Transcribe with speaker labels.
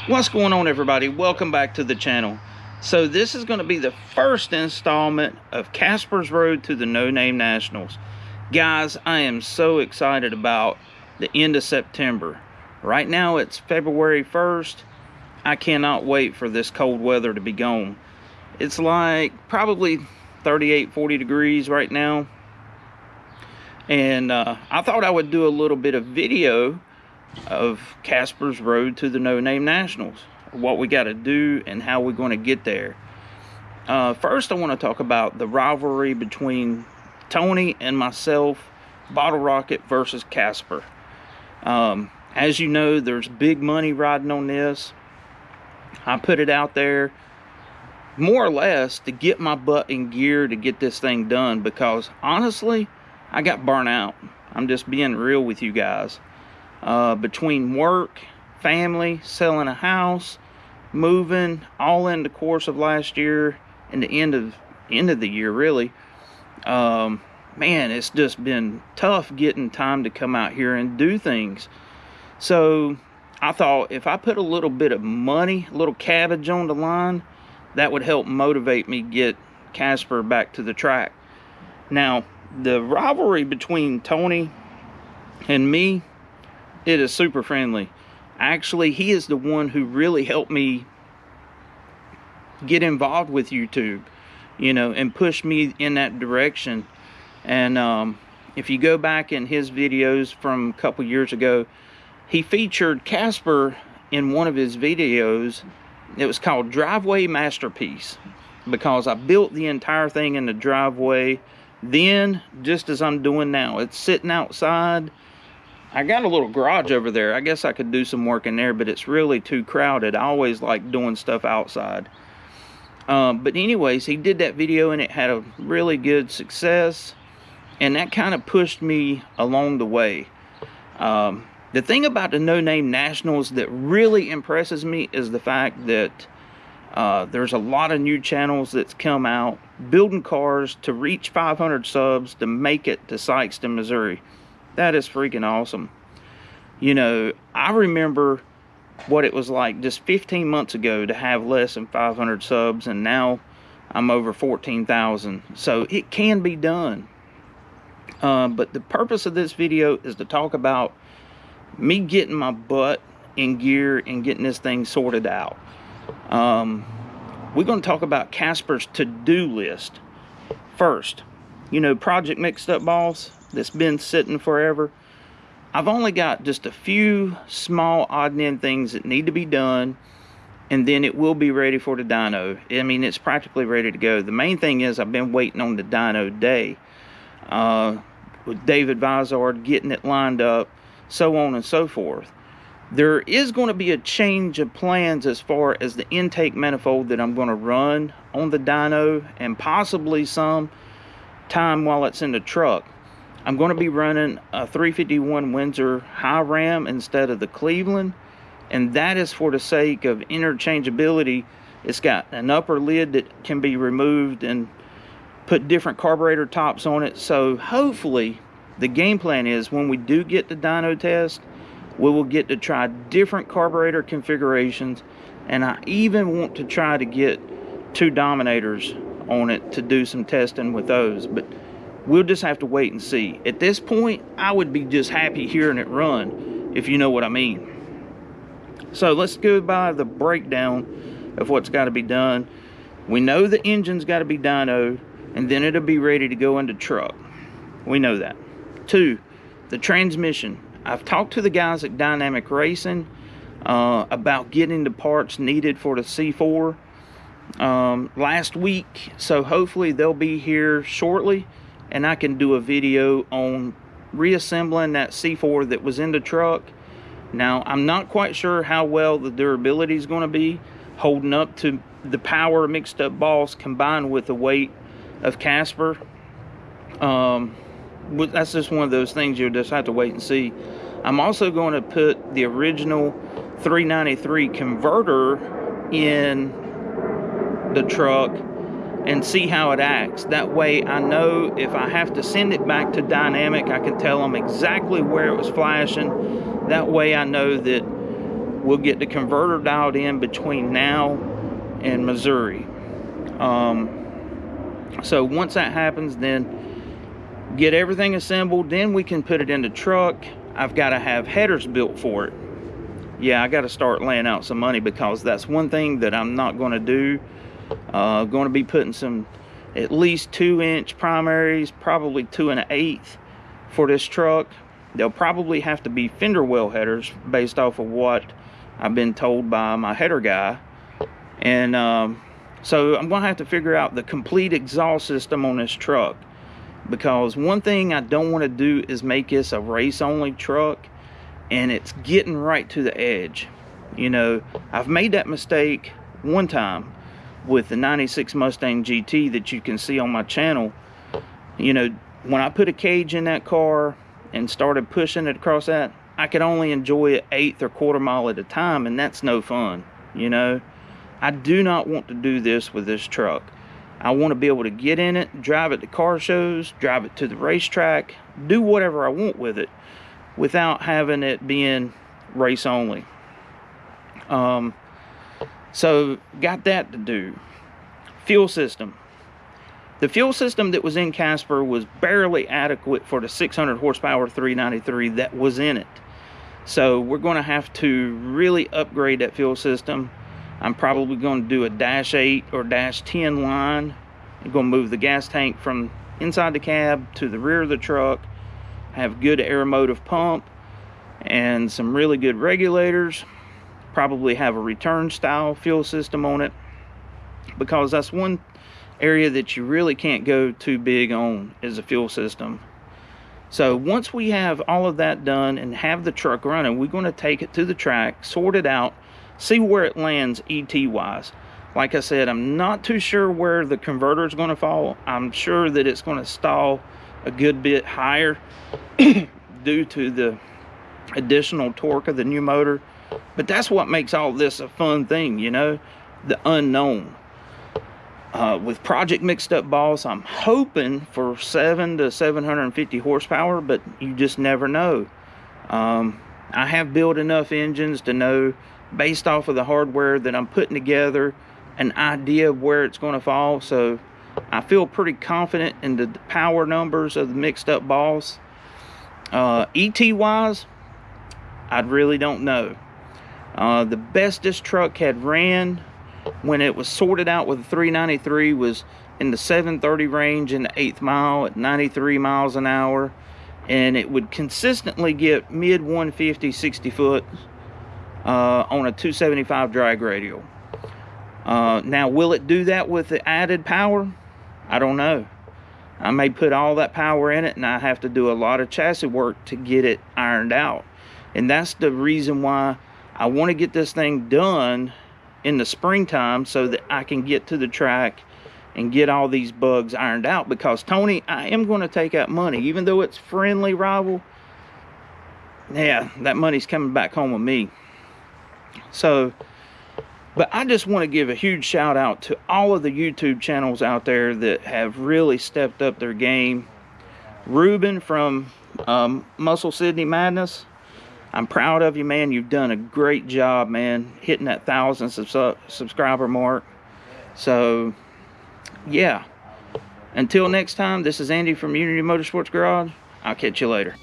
Speaker 1: What's going on, everybody? Welcome back to the channel. So this is going to be the first installment of Casper's Road to the No Name Nationals. Guys, I am so excited about the end of September. Right now it's February 1st. I cannot wait for this cold weather to be gone. It's like probably 38-40 degrees right now. And I thought I would do a little bit of video of Casper's Road to the No Name Nationals, what we got to do and how we're going to get there. First, I want to talk about the rivalry between Tony and myself, BottleRocket versus Casper. As you know, there's big money riding on this. I put it out there more or less to get my butt in gear to get this thing done, because honestly, I got burnt out. I'm just being real with you guys. Between work, family, selling a house, moving, all in the course of last year and the end of the year, really. Man, it's just been tough getting time to come out here and do things. So I thought if I put a little bit of money, a little cabbage on the line, that would help motivate me get Casper back to the track. Now, the rivalry between Tony and me, it is super friendly. Actually, he is the one who really helped me get involved with YouTube, you know, and push me in that direction. And if you go back in his videos from a couple years ago, he featured Casper in one of his videos. It was called Driveway Masterpiece, because I built the entire thing in the driveway then, just as I'm doing now. It's sitting outside. I got a little garage over there. I guess I could do some work in there, but it's really too crowded. I always like doing stuff outside. But anyways, he did that video and it had a really good success, and that kind of pushed me along the way. The thing about the No Name Nationals that really impresses me is the fact that there's a lot of new channels that's come out building cars to reach 500 subs to make it to Sykeston, Missouri. That is freaking awesome. You know, I remember what it was like just 15 months ago to have less than 500 subs, and now I'm over 14,000. So it can be done. But the purpose of this video is to talk about me getting my butt in gear and getting this thing sorted out. We're going to talk about Casper's to-do list. First, you know, Project Mixed Up Boss, that's been sitting forever. I've only got just a few small odd and end things that need to be done, and then it will be ready for the dyno. I mean, it's practically ready to go. The main thing is I've been waiting on the dyno day with David Vizard, getting it lined up, so on and so forth. There is going to be a change of plans as far as the intake manifold that I'm going to run on the dyno, and possibly some time while it's in the truck. I'm going to be running a 351 Windsor high ram instead of the Cleveland, and that is for the sake of interchangeability. It's got an upper lid that can be removed and put different carburetor tops on it. So hopefully the game plan is when we do get the dyno test, we will get to try different carburetor configurations, and I even want to try to get 2 Dominators on it to do some testing with those. But we'll just have to wait and see. At this point, I would be just happy hearing it run, if you know what I mean. So let's go by the breakdown of what's got to be done. We know the engine's got to be dynoed, and then it'll be ready to go into truck. We know that. 2, the transmission. I've talked to the guys at Dynamic Racing about getting the parts needed for the C4 last week, so hopefully they'll be here shortly, and I can do a video on reassembling that C4 that was in the truck. Now, I'm not quite sure how well the durability is going to be holding up to the power of Mixed Up Boss combined with the weight of Casper. That's just one of those things you'll just have to wait and see. I'm also going to put the original 393 converter in the truck and see how it acts. That way I know if I have to send it back to Dynamic, I can tell them exactly where it was flashing. That way I know that we'll get the converter dialed in between now and Missouri. So once that happens, then get everything assembled, then we can put it in the truck. I've got to have headers built for it. Yeah, I got to start laying out some money, because that's one thing that I'm not going to do. Going to be putting some at least 2-inch primaries, probably 2 1/8 for this truck. They'll probably have to be fender well headers based off of what I've been told by my header guy. And so I'm going to have to figure out the complete exhaust system on this truck, because one thing I don't want to do is make this a race only truck and it's getting right to the edge. You know, I've made that mistake one time with the 96 Mustang GT that you can see on my channel. You know, when I put a cage in that car and started pushing it across that, I could only enjoy it 1/8 or 1/4 mile at a time, and that's no fun. You know, I do not want to do this with this truck. I want to be able to get in it, drive it to car shows, drive it to the racetrack, do whatever I want with it without having it being race only. So got that to do. Fuel system. The fuel system that was in Casper was barely adequate for the 600 horsepower 393 that was in it. So we're going to have to really upgrade that fuel system. I'm probably going to do a -8 or -10 line. I'm going to move the gas tank from inside the cab to the rear of the truck, have good aeromotive pump and some really good regulators. Probably have a return style fuel system on it, because that's one area that you really can't go too big on, is a fuel system. So once we have all of that done and have the truck running, we're going to take it to the track, sort it out, see where it lands ET wise. Like I said, I'm not too sure where the converter is going to fall. I'm sure that it's going to stall a good bit higher due to the additional torque of the new motor. But that's what makes all this a fun thing, you know, the unknown. With Project Mixed Up Boss, I'm hoping for 7 to 750 horsepower, but you just never know. I have built enough engines to know, based off of the hardware that I'm putting together, an idea of where it's going to fall. So I feel pretty confident in the power numbers of the Mixed Up Boss. ET wise, I really don't know. The best this truck had ran when it was sorted out with a 393 was in the 730 range in the 8th mile at 93 miles an hour, and it would consistently get mid 150 60 foot on a 275 drag radial. Now, will it do that with the added power? I don't know. I may put all that power in it and I have to do a lot of chassis work to get it ironed out. And that's the reason why I want to get this thing done in the springtime, so that I can get to the track and get all these bugs ironed out. Because Tony, I am going to take out money, even though it's friendly rival. Yeah, that money's coming back home with me. So, but I just want to give a huge shout out to all of the YouTube channels out there that have really stepped up their game. Ruben from Muscle Sydney Madness, I'm proud of you, man. You've done a great job, man, hitting that 1,000 subscriber mark. So, yeah. Until next time, this is Andy from Unity Motorsports Garage. I'll catch you later.